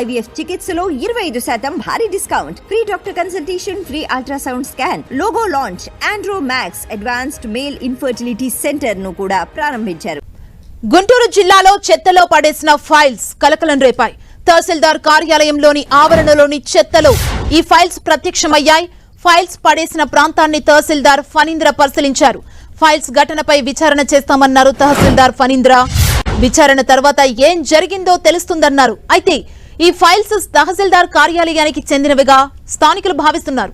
IVF చికిత్సలో 25% భారీ discount, free doctor consultation, free ultrasound scan, logo launch, Andro max advanced male infertility centre ను కూడా ప్రారంభించారు. గుంటూరు జిల్లాలో చెత్తలో పడేసిన ఫైల్స్ కలకలం రేపాయి. తహసీల్దార్ కార్యాలయంలోని ఆవరణలోని చెత్తలో ఈ ఫైల్స్ ప్రత్యక్షమయ్యాయి. ఫైల్స్ పడేసిన ప్రాంతాన్ని తహసీల్దార్ ఫణీంద్ర పరిశీలించారు. ఫైల్స్ ఘటనపై విచారణ చేస్తామన్నారు తహసీల్దార్ ఫణీంద్ర. విచారణ తర్వాత ఏం జరిగిందో తెలుస్తుందన్నారు. అయితే ఈ ఫైల్స్ తహసీల్దార్ కార్యాలయానికి చెందినవిగా స్థానికులు భావిస్తున్నారు.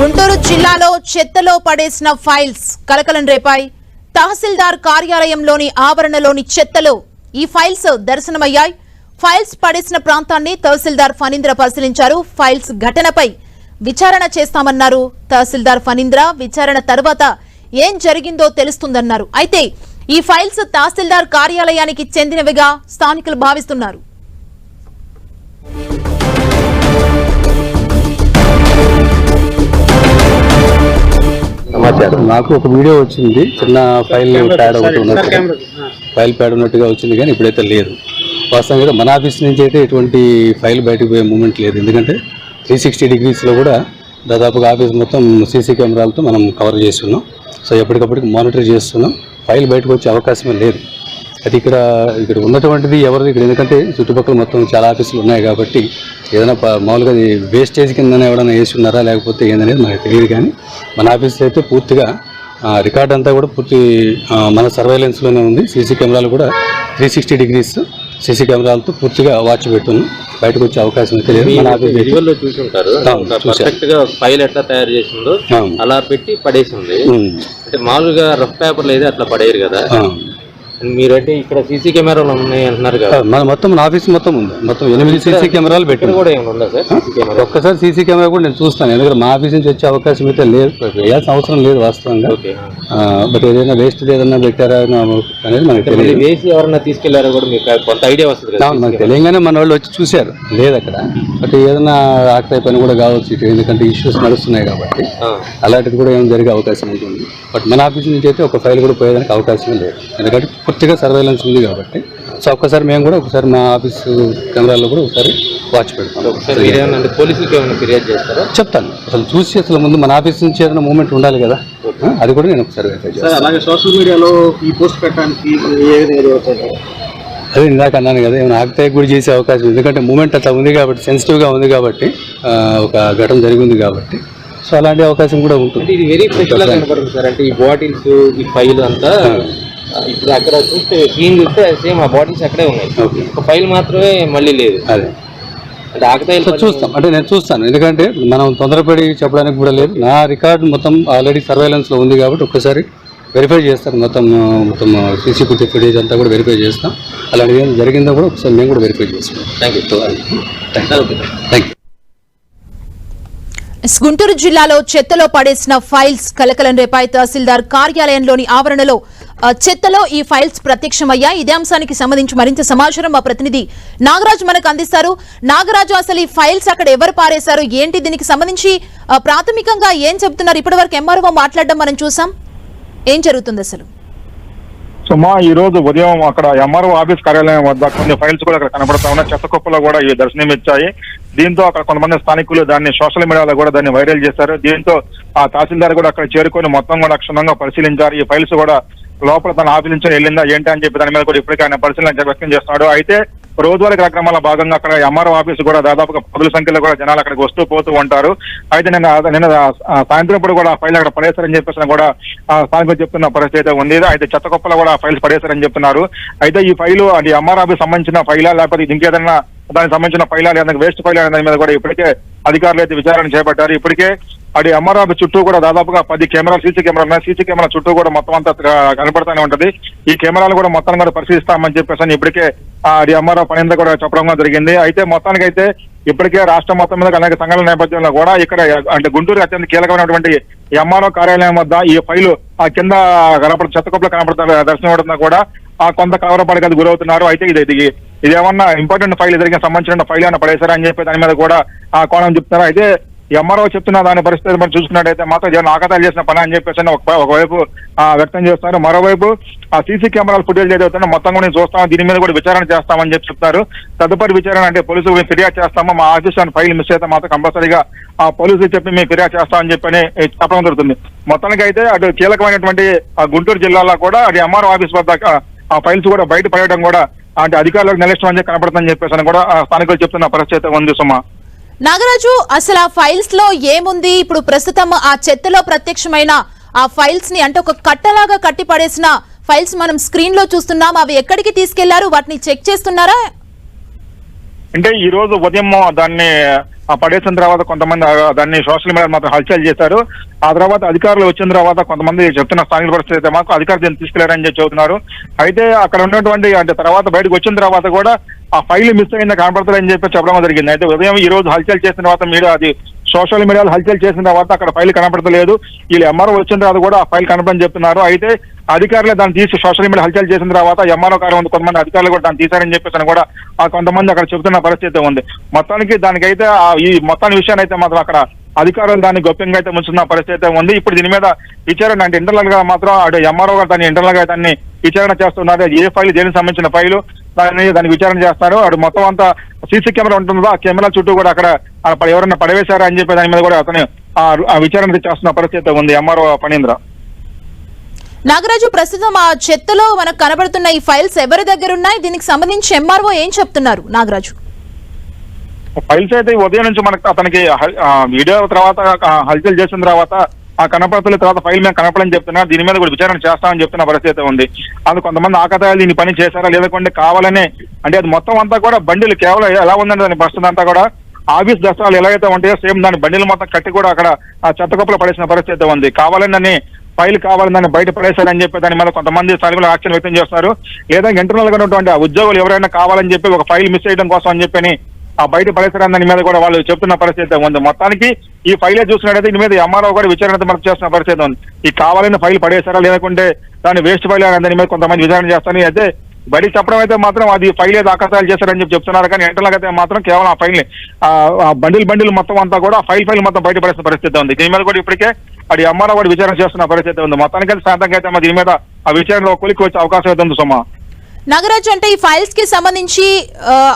గుంటూరు జిల్లాలో చెత్తలో పడేసిన ఫైల్స్ కలకలం రేపాయి. తహసీల్దార్ కార్యాలయంలోని ఆవరణలోని చెత్తలో ఈ ఫైల్స్ దర్శనమయ్యాయి. ఫైల్స్ పడేసిన ప్రాంతాన్ని తహసీల్దార్ ఫణీంద్ర పరిశీలించారు. ఫైల్స్ ఘటనపై విచారణ చేస్తామన్నారు తహసీల్దార్ ఫణీంద్ర. విచారణ తర్వాత ఏం జరిగిందో తెలుస్తుందన్నారు. అయితే ఈ ఫైల్స్ తహసీల్దార్ కార్యాలయానికి చెందినవిగా స్థానికులు భావిస్తున్నారు. నాకు ఒక వీడియో వచ్చింది, చిన్న ఫైల్ ప్యాడ్ ఒకటి ఉన్నట్టుగా, ఫైల్ ప్యాడ్ ఉన్నట్టుగా వచ్చింది, కానీ ఇప్పుడైతే లేదు. వాస్తవంగా మన ఆఫీస్ నుంచి అయితే ఎటువంటి ఫైల్ బయటకు పోయే మూమెంట్ లేదు. ఎందుకంటే 360 డిగ్రీస్లో కూడా దాదాపుగా ఆఫీస్ మొత్తం సీసీ కెమెరాలతో మనం కవర్ చేస్తున్నాం. సో ఎప్పటికప్పటికి మానిటర్ చేస్తున్నాం. ఫైల్ బయటకు వచ్చే అవకాశమే లేదు. అది ఇక్కడ ఉన్నటువంటిది ఎవరు ఇక్కడ, ఎందుకంటే చుట్టుపక్కల మొత్తం చాలా ఆఫీసులు ఉన్నాయి కాబట్టి ఏదైనా మామూలుగా అది వేస్టేజ్ కింద ఎవరైనా వేసి ఉన్నారా లేకపోతే ఏందనేది మనకు తెలియదు. కానీ మన ఆఫీస్లో అయితే పూర్తిగా రికార్డ్ అంతా కూడా పూర్తి మన సర్వైలెన్స్లోనే ఉంది. సీసీ కెమెరాలు కూడా 360 డిగ్రీస్ సీసీ కెమెరాలతో పూర్తిగా వాచ్ పెట్టున్నాం. బయటకు వచ్చే అవకాశం అయితే లేదు. మన ఆఫీస్ చూసుంటారు, పర్ఫెక్ట్ గా ఫైల్ ఎట్లా తయారు చేసిందో అలా పెట్టి పడేసింది. అంటే మామూలుగా రఫ్ పేపర్లు అయితే అట్లా పడేయరు కదా. మీరంటే ఇక్కడ సీసీ కెమెరాలు ఉన్నాయి అంటున్నారు కదా. మన మొత్తం ఆఫీస్ మొత్తం ఉంది, మొత్తం 8 సీసీ కెమెరాలు పెట్టి కూడా ఏమైనా ఉందా సార్? ఒక్కసారి సీసీ కెమెరా కూడా నేను చూస్తాను. ఎందుకంటే మా ఆఫీస్ నుంచి వచ్చే అవకాశం అయితే లేదు, వేయాల్సిన అవసరం లేదు వాస్తవంగా. బట్ ఏదైనా వేస్ట్ ఏదైనా పెట్టారా అనేది మనకి తెలియదు. వేసి ఎవరైనా తీసుకెళ్లారో కూడా మీకు కొంత ఐడియా వస్తుంది కదా. మనకు తెలియగానే మన వాళ్ళు వచ్చి చూశారు, లేదు అక్కడ. బట్ ఏదైనా ఆక్టై పని కూడా కావచ్చు, ఎందుకంటే ఇష్యూస్ నడుస్తున్నాయి కాబట్టి అలాంటిది కూడా ఏమైనా జరిగే అవకాశం ఉంటుంది. బట్ మన ఆఫీస్ నుంచి అయితే ఒక ఫైల్ కూడా పోయేదానికి అవకాశం లేదు, ఎందుకంటే పూర్తిగా సర్వేలెన్స్ ఉంది కాబట్టి. సో ఒక్కసారి మేము కూడా ఒకసారి మా ఆఫీస్ కెమెరాల్లో కూడా ఒకసారి వాచ్ పెడతాం. పోలీసులకి ఏమైనా ఫిర్యాదు చేస్తారా? చెప్తాను. అసలు చూసి అసలు ముందు మన ఆఫీస్ నుంచి ఏదైనా మూమెంట్ ఉండాలి కదా, అది కూడా నేను ఒకసారి వెరిఫై చేస్తాను. అలాగే సోషల్ మీడియాలో ఈ పోస్ట్ పెట్టడానికి అదే ఇందాక అన్నాను కదా, ఏమైనా ఆక్తాయి కూడా చేసే అవకాశం, ఎందుకంటే మూమెంట్ అట్లా ఉంది కాబట్టి, సెన్సిటివ్గా ఉంది కాబట్టి, ఒక ఘటన జరిగింది కాబట్టి. సో అలాంటి అవకాశం కూడా ఉంటుంది. ఇది వెరీ స్పెషల్ గా కనపడుతుంది సార్. అంటే ఈ బాటిల్స్, ఈ ఫైల్ అంతా ఇప్పుడు అక్కడ చూస్తే క్లీన్ చూస్తే సేమ్ ఆ బాటిల్స్ అక్కడే ఉన్నాయి, ఒక ఫైల్ మాత్రమే మళ్ళీ లేదు. అదే అంటే ఆకతాయిలు చూస్తాం, అంటే నేను చూస్తాను, ఎందుకంటే మనం తొందరపడి చెప్పడానికి కూడా లేదు. నా రికార్డు మొత్తం ఆల్రెడీ సర్వేలెన్స్లో ఉంది కాబట్టి ఒక్కసారి వెరిఫై చేస్తాను. మొత్తం సీసీ ఫుటేజ్ అంతా కూడా వెరిఫై చేస్తాం. అలాంటిది ఏం జరిగిందో కూడా ఒకసారి మేము కూడా వెరిఫై చేస్తాం. Thank you. గుంటూరు జిల్లాలో చెత్తలో పడేసిన ఫైల్స్ కలకలం రేపాయి. తహసీల్దార్ కార్యాలయంలోని ఆవరణలో చెత్తలో ఈ ఫైల్స్ ప్రత్యక్షమయ్యాయి. ఇదే అంశానికి సంబంధించి మరింత సమాచారం మా ప్రతినిధి నాగరాజు మనకు అందిస్తారు. నాగరాజు, అసలు ఈ ఫైల్స్ అక్కడ ఎవరు పారేశారు, ఏంటి, దీనికి సంబంధించి ప్రాథమికంగా ఏం చెబుతున్నారు? ఇప్పటివరకు ఎంఆర్ఓ మాట్లాడడం మనం చూసాం, ఏం జరుగుతుంది అసలు? సుమా, ఈ రోజు ఉదయం అక్కడ ఎంఆర్ఓ ఆఫీస్ కార్యాలయం వద్ద కొన్ని ఫైల్స్ కూడా అక్కడ కనబడతా ఉన్నాయి. చెత్త కుప్పలో కూడా ఈ దర్శనం ఇచ్చాయి. దీంతో అక్కడ కొంతమంది స్థానికులు దాన్ని సోషల్ మీడియాలో కూడా దాన్ని వైరల్ చేశారు. దీంతో ఆ తహసీల్దార్ కూడా అక్కడ చేరుకొని మొత్తం కూడా క్షుణ్ణంగా పరిశీలించారు. ఈ ఫైల్స్ కూడా లోపల తన ఆఫీస్ నుంచి వెళ్ళిందా ఏంటి అని చెప్పి దాని మీద కూడా ఇప్పటికే ఆయన పరిశీలన వ్యక్తం చేస్తున్నాడు. అయితే రోజువారీ కార్యక్రమాల భాగంగా అక్కడ ఎంఆర్ఓ ఆఫీసు కూడా దాదాపుగా 10 సంఖ్యలో కూడా జనాలు అక్కడికి వస్తూ పోతూ ఉంటారు. అయితే నిన్న సాయంత్రం ఇప్పుడు కూడా ఫైల్ అక్కడ పడేశారని చెప్పేసి కూడా స్థానికులు చెప్తున్న పరిస్థితి ఉంది. అయితే చెత్త కుప్పలో కూడా ఫైల్స్ పడేశారని చెప్తున్నారు. అయితే ఈ ఫైలు అది ఎంఆర్ఓ ఆఫీస్ సంబంధించిన ఫైలా లేకపోతే ఇంకేదన్నా దానికి సంబంధించిన ఫైలా లేదా వేస్ట్ ఫైల్ అనే దాని మీద కూడా ఇప్పటికే అధికారులు అయితే విచారణ చేపట్టారు. ఇప్పటికే అది ఎంఆర్ఓ చుట్టూ కూడా దాదాపుగా 10 కెమెరాలు, సీసీ కెమెరాలు ఉన్నాయి. సీసీ కెమెరా చుట్టూ కూడా మొత్తం అంతా కనపడుతూనే ఉంటది. ఈ కెమెరాలు కూడా మొత్తం కూడా పరిశీలిస్తామని చెప్పేసి ఇప్పటికే అది ఎంఆర్ఓ పనిందా కూడా చెప్పడం జరిగింది. అయితే మొత్తానికి అయితే ఇప్పటికే రాష్ట్రం మొత్తం మీద అనేక సంఘటనల నేపథ్యంలో కూడా ఇక్కడ అంటే గుంటూరు అత్యంత కీలకమైనటువంటి ఎంఆర్ఓ కార్యాలయం వద్ద ఈ ఫైలు ఆ కింద చెత్త కుప్పలో కనపడుతున్న దర్శనం కూడా కొంత కలవరపడగది గురవుతున్నారు. అయితే ఇది ఏమన్నా ఇంపార్టెంట్ ఫైల్ ఎదురుగా సంబంధించిన ఫైల్ ఏమైనా పడేశారా అని చెప్పి దాని మీద కూడా కోణం చెప్తున్నారు. అయితే ఎంఆర్ఓ చెప్తున్న దాని పరిస్థితి మనం చూసుకున్నట్టయితే మాత్రం జగన్ ఆకతాలు చేసిన పని అని చెప్పేసి ఒకవైపు వ్యక్తం చేస్తున్నారు. మరోవైపు ఆ సీసీ కెమెరాల ఫుటేజ్ ఏదైతే మొత్తం కూడా చూస్తాం, దీని మీద కూడా విచారణ చేస్తామని చెప్పి చెప్తారు. తదుపరి విచారణ అంటే పోలీసులు ఫిర్యాదు చేస్తామో, మా ఆఫీస్ ఫైల్ మిస్ అయితే మాత్రం కంపల్సరీగా ఆ పోలీసులు చెప్పి మేము ఫిర్యాదు చేస్తామని చెప్పని చెప్పడం జరుగుతుంది. మొత్తానికి అయితే అటు కీలకమైనటువంటి గుంటూరు జిల్లాలో కూడా అది ఎంఆర్ఓ ఆఫీస్ వద్ద ఆ ఫైల్స్ కూడా బయట పడేయడం కూడా అంటే అధికారులకు నిర్లక్ష్యం అని కనపడుతుందని చెప్పేసి కూడా స్థానికులు చెప్తున్న పరిస్థితి ఉంది. సుమా, నాగరాజు, అసలు ఆ ఫైల్స్ లో ఏముంది? ఇప్పుడు ప్రస్తుతం ఆ చెత్తలో ప్రత్యక్షమైన ఆ ఫైల్స్ ని అంటే ఒక కట్టలాగా కట్టి పడేసిన ఫైల్స్ మనం స్క్రీన్ లో చూస్తున్నాం. అవి ఎక్కడికి తీసుకెళ్లారు? వాటిని చెక్ చేస్తున్నారా? అంటే ఈ రోజు ఉదయం దాన్ని పడేసిన తర్వాత కొంతమంది దాన్ని సోషల్ మీడియా మాత్రం హల్చల్ చేశారు. ఆ తర్వాత అధికారులు వచ్చిన తర్వాత కొంతమంది చెప్తున్న స్థానిక పరిస్థితి అయితే మాకు అధికారులు దీన్ని తీసుకెళ్లారని చెప్పి చెబుతున్నారు. అయితే అక్కడ ఉన్నటువంటి అంటే తర్వాత బయటకు వచ్చిన తర్వాత కూడా ఆ ఫైల్ మిస్ అయిందా కనపడతారని చెప్పి చెప్పడం జరిగింది. అయితే ఉదయం ఈ రోజు హల్చల్ చేసిన తర్వాత మీడియా అది సోషల్ మీడియాలో హల్చల్ చేసిన తర్వాత అక్కడ ఫైల్ కనపడతలేదు. వీళ్ళు ఎంఆర్ఓ వచ్చిన తర్వాత కూడా ఆ ఫైల్ కనపడని చెప్తున్నారు. అయితే అధికారులు దాన్ని తీసి సోషల్ మీడియా హల్చల్ చేసిన తర్వాత ఎంఆర్ఓ కార్యం ఉంది, కొంతమంది అధికారులు కూడా దాన్ని తీశారని చెప్పేసి కూడా కొంతమంది అక్కడ చెబుతున్న పరిస్థితి ఉంది. మొత్తానికి దానికైతే ఈ మొత్తాన్ని విషయాన్ని అయితే మాత్రం అక్కడ అధికారులు దాన్ని గోప్యంగా అయితే ముంచున్న పరిస్థితి ఉంది. ఇప్పుడు దీని మీద విచారణ అంటే ఇంటర్నల్ గా మాత్రం అటు ఎంఆర్ఓ గారు దాన్ని ఇంటర్నల్ గా దాన్ని విచారణ చేస్తున్నారు. ఏ ఫైల్ దేనికి సంబంధించిన ఫైలు దాన్ని విచారణ చేస్తారు. అటు మొత్తం అంతా సీసీ కెమెరా ఉంటుందో ఆ కెమెరా చుట్టూ కూడా అక్కడ ఎవరైనా పడవేశారా అని చెప్పి దాని మీద కూడా అతను విచారణ చేస్తున్న పరిస్థితి ఉంది ఎంఆర్ఓ ఫణీంద్ర. నాగరాజు, ప్రస్తుతం ఆ చెత్తలో మనకు కనబడుతున్న ఈ ఫైల్స్ ఎవరి దగ్గర ఉన్నాయి? దీనికి సంబంధించి ఎంఆర్ఓ ఏం చెప్తున్నారు? నాగరాజు, ఫైల్స్ అయితే ఉదయం నుంచి మనకు అతనికి వీడియో తర్వాత హల్చల్ చేసిన తర్వాత కనపడతల తర్వాత ఫైల్ మేము కనపడని చెప్తున్నారు. దీని మీద కూడా విచారణ చేస్తామని చెప్తున్న పరిస్థితి ఉంది. అందుకు కొంతమంది ఆకతాయాలు దీన్ని పని చేశారా లేదంటే కావాలనే అంటే అది మొత్తం అంతా కూడా బండిలు కేవలం ఎలా ఉందంటే దాని పరిస్థితి అంతా కూడా ఆఫీస్ దస్తాలు ఎలా అయితే ఉంటాయో సేమ్ దాని బండిలు మొత్తం కట్టి కూడా అక్కడ చెత్త కుప్పలో పడేసిన పరిస్థితి ఉంది. కావాలని ఫైల్ కావాలని దాన్ని బయట పడేశారని చెప్పి దాని మీద కొంతమంది స్థానికులు యాక్షన్ వ్యక్తం చేస్తున్నారు. లేదా ఇంటర్నల్ గా ఉన్నటువంటి ఉద్యోగులు ఎవరైనా కావాలని చెప్పి ఒక ఫైల్ మిస్ చేయడం కోసం అని చెప్పని బయట పడేశారని దాని మీద కూడా వాళ్ళు చెప్తున్న పరిస్థితి ఉంది. మొత్తానికి ఈ ఫైలే చూసినట్టయితే దీని మీద ఎంఆర్ఓ కూడా విచారణ మనకు చేస్తున్న పరిస్థితి ఉంది. ఈ కావాలని ఫైల్ పడేశారా లేకుంటే దాన్ని వేస్ట్ ఫైల్ అని దాని మీద కొంతమంది విచారణ చేస్తారని అయితే బయట చెప్పడం అయితే మాత్రం అది ఫైల్ ఏదో ఆకతాయాలు చేశారని చెప్పి చెప్తున్నారు. కానీ ఇంటర్నల్ అయితే మాత్రం కేవలం ఆ ఫైల్ బండిల్ మొత్తం అంతా కూడా ఫైల్ మొత్తం బయట పడేసిన పరిస్థితి ఉంది. దీని మీద కూడా ఇప్పటికే అది ఎంఆర్ఓ కూడా విచారణ చేస్తున్న పరిస్థితి ఉంది. మొత్తానికి అయితే శాంతంగా అయితే దీని మీద ఆ విచారణలో కొలికి వచ్చే అవకాశం అయితే ఉంది. సుమా, నాగరాజు, అంటే ఈ ఫైల్స్ కి సంబంధించి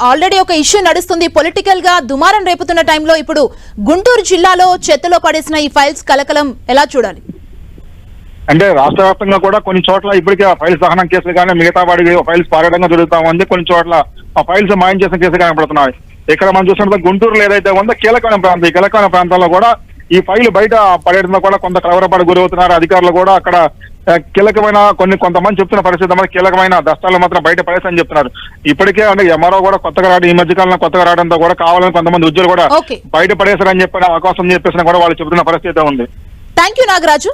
ఆల్రెడీ ఒక ఇష్యూ నడుస్తుంది, పొలిటికల్ గా దుమారం రేపుతున్న టైంలో ఇప్పుడు గుంటూరు జిల్లాలో చెత్తలో పడేసిన ఈ ఫైల్స్ కలకలం ఎలా చూడాలి? అంటే రాష్ట్ర వ్యాప్తంగా కూడా కొన్ని చోట్ల ఇప్పటికే ఫైల్స్ దహనం కేసులు కానీ మిగతా వాడికి ఫైల్స్ పారడంగా జరుగుతా ఉంది. కొన్ని చోట్ల ఆ ఫైల్స్ మాయం చేసిన కేసులు కనపడుతున్నాయి. ఇక్కడ మనం చూసినట్టు గుంటూరులో ఏదైతే ఉందో కీలకమైన ప్రాంతం, ఈ కీలకమైన ప్రాంతాల్లో కూడా ఈ ఫైల్ బయట పడేయడంలో కూడా కొంత కలవరపడి గురవుతున్నారు. అధికారులు కూడా అక్కడ కీలకమైన కొంతమంది చెప్తున్న పరిస్థితి మరి కీలకమైన దస్తాలు మాత్రం బయట పడేసని చెప్తున్నారు. ఇప్పటికే అంటే ఎంఆర్ఓ కూడా కొత్తగా రావడం, ఈ మధ్యకాలంలో కొత్తగా రావడంతో కూడా కావాలని కొంతమంది ఉద్యోగులు కూడా బయట పడేశారని చెప్పిన అవకాశం చెప్పేసిన కూడా వాళ్ళు చెబుతున్న పరిస్థితి ఉంది. Thank you Nagaraju.